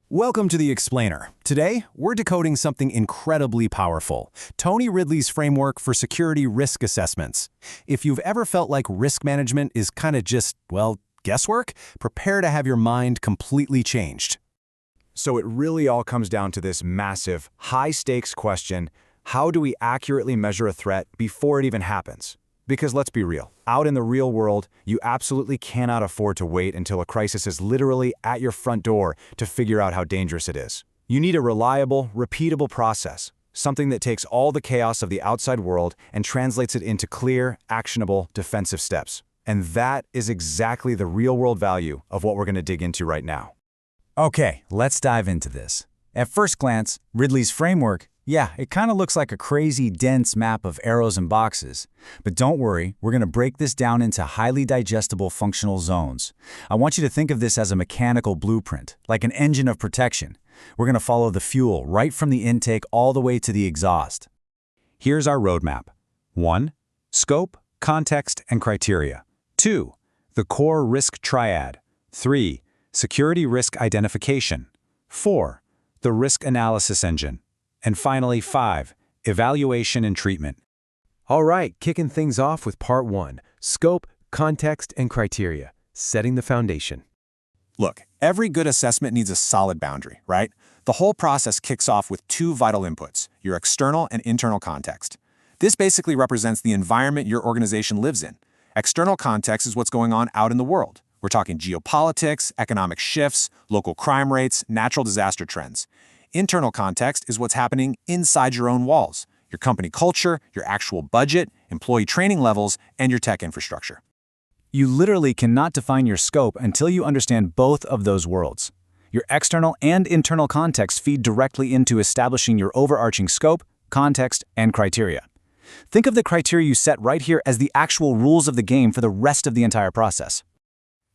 Welcome to The Explainer. Today, we're decoding something incredibly powerful, Tony Ridley's framework for security risk assessments. If you've ever felt like risk management is kind of just, well, guesswork, prepare to have your mind completely changed. So it really all comes down to this massive, high-stakes question: how do we accurately measure a threat before it even happens? Because let's be real, out in the real world, you absolutely cannot afford to wait until a crisis is literally at your front door to figure out how dangerous it is. You need a reliable, repeatable process, something that takes all the chaos of the outside world and translates it into clear, actionable, defensive steps. And that is exactly the real-world value of what we're going to dig into right now. Okay, let's dive into this. At first glance, Ridley's framework, it kind of looks like a crazy, dense map of arrows and boxes. But don't worry, we're going to break this down into highly digestible functional zones. I want you to think of this as a mechanical blueprint, like an engine of protection. We're going to follow the fuel right from the intake all the way to the exhaust. Here's our roadmap. 1. Scope, context, and criteria. 2. The core risk triad. 3. Security risk identification. 4. The risk analysis engine. And finally, 5. Evaluation and treatment. All right, kicking things off with part 1, scope, context, and criteria, setting the foundation. Look, every good assessment needs a solid boundary, right? The whole process kicks off with two vital inputs, your external and internal context. This basically represents the environment your organization lives in. External context is what's going on out in the world. We're talking geopolitics, economic shifts, local crime rates, natural disaster trends. Internal context is what's happening inside your own walls, your company culture, your actual budget, employee training levels, and your tech infrastructure. You literally cannot define your scope until you understand both of those worlds. Your external and internal context feed directly into establishing your overarching scope, context, and criteria. Think of the criteria you set right here as the actual rules of the game for the rest of the entire process.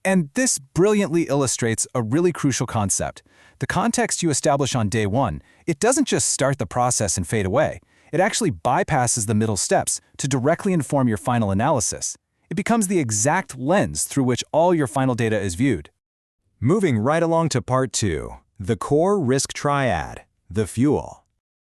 And this brilliantly illustrates a really crucial concept. The context you establish on day one, it doesn't just start the process and fade away. It actually bypasses the middle steps to directly inform your final analysis. It becomes the exact lens through which all your final data is viewed. Moving right along to part 2, the core risk triad, the fuel.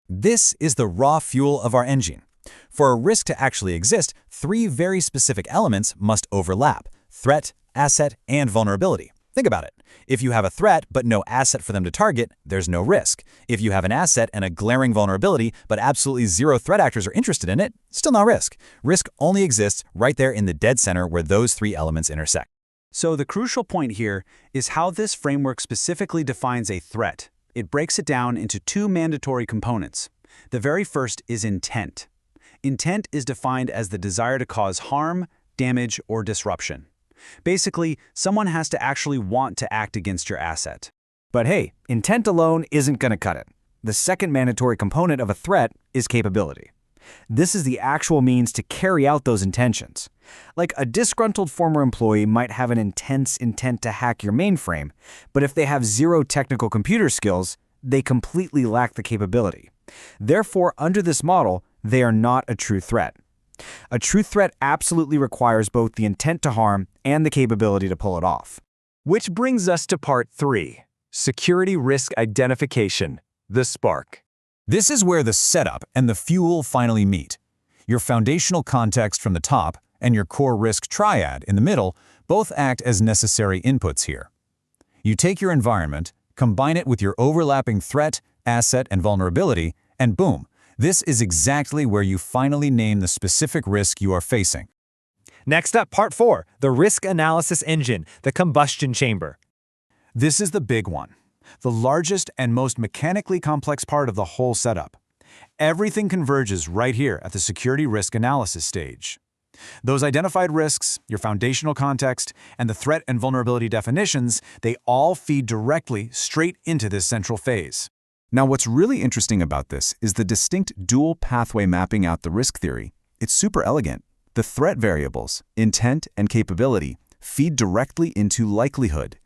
This is the raw fuel of our engine. For a risk to actually exist, 3 very specific elements must overlap: threat, asset, and vulnerability. Think about it. If you have a threat but no asset for them to target, there's no risk. If you have an asset and a glaring vulnerability but absolutely zero threat actors are interested in it, still no risk. Risk only exists right there in the dead center where those 3 elements intersect. So the crucial point here is how this framework specifically defines a threat. It breaks it down into 2 mandatory components. The very first is intent. Intent is defined as the desire to cause harm, damage, or disruption. Basically, someone has to actually want to act against your asset. But hey, intent alone isn't going to cut it. The second mandatory component of a threat is capability. This is the actual means to carry out those intentions. Like a disgruntled former employee might have an intense intent to hack your mainframe, but if they have zero technical computer skills, they completely lack the capability. Therefore, under this model, they are not a true threat. A true threat absolutely requires both the intent to harm and the capability to pull it off. Which brings us to part 3, security risk identification, the spark. This is where the setup and the fuel finally meet. Your foundational context from the top and your core risk triad in the middle both act as necessary inputs here. You take your environment, combine it with your overlapping threat, asset, and vulnerability, and boom, this is exactly where you finally name the specific risk you are facing. Next up, part 4, the risk analysis engine, the combustion chamber. This is the big one, the largest and most mechanically complex part of the whole setup. Everything converges right here at the security risk analysis stage. Those identified risks, your foundational context, and the threat and vulnerability definitions, they all feed directly straight into this central phase. Now, what's really interesting about this is the distinct dual pathway mapping out the risk theory. It's super elegant. The threat variables, intent and capability, feed directly into likelihood.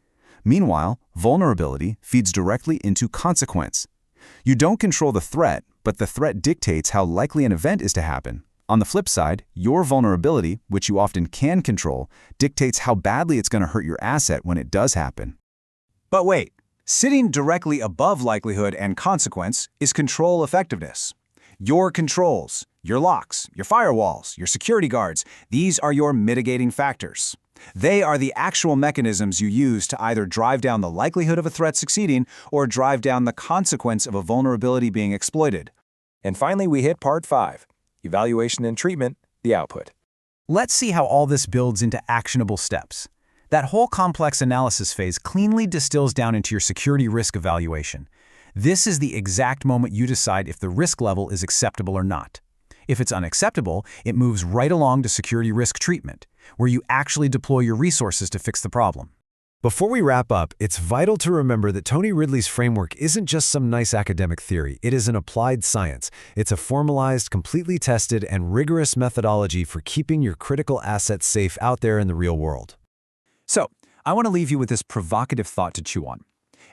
Meanwhile, vulnerability feeds directly into consequence. You don't control the threat, but the threat dictates how likely an event is to happen. On the flip side, your vulnerability, which you often can control, dictates how badly it's going to hurt your asset when it does happen. But wait, Sitting directly above likelihood and consequence is control effectiveness. Your controls, your locks, your firewalls, your security guards, these are your mitigating factors. They are the actual mechanisms you use to either drive down the likelihood of a threat succeeding or drive down the consequence of a vulnerability being exploited. And finally, we hit part 5, evaluation and treatment, the output. Let's see how all this builds into actionable steps. That whole complex analysis phase cleanly distills down into your security risk evaluation. This is the exact moment you decide if the risk level is acceptable or not. If it's unacceptable, it moves right along to security risk treatment, where you actually deploy your resources to fix the problem. Before we wrap up, it's vital to remember that Tony Ridley's framework isn't just some nice academic theory. It is an applied science. It's a formalized, completely tested, and rigorous methodology for keeping your critical assets safe out there in the real world. So, I want to leave you with this provocative thought to chew on.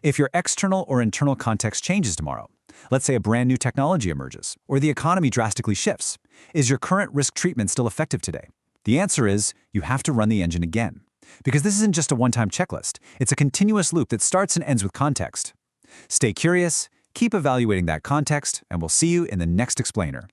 If your external or internal context changes tomorrow, let's say a brand new technology emerges, or the economy drastically shifts, is your current risk treatment still effective today? The answer is, you have to run the engine again. Because this isn't just a one-time checklist, it's a continuous loop that starts and ends with context. Stay curious, keep evaluating that context, and we'll see you in the next explainer.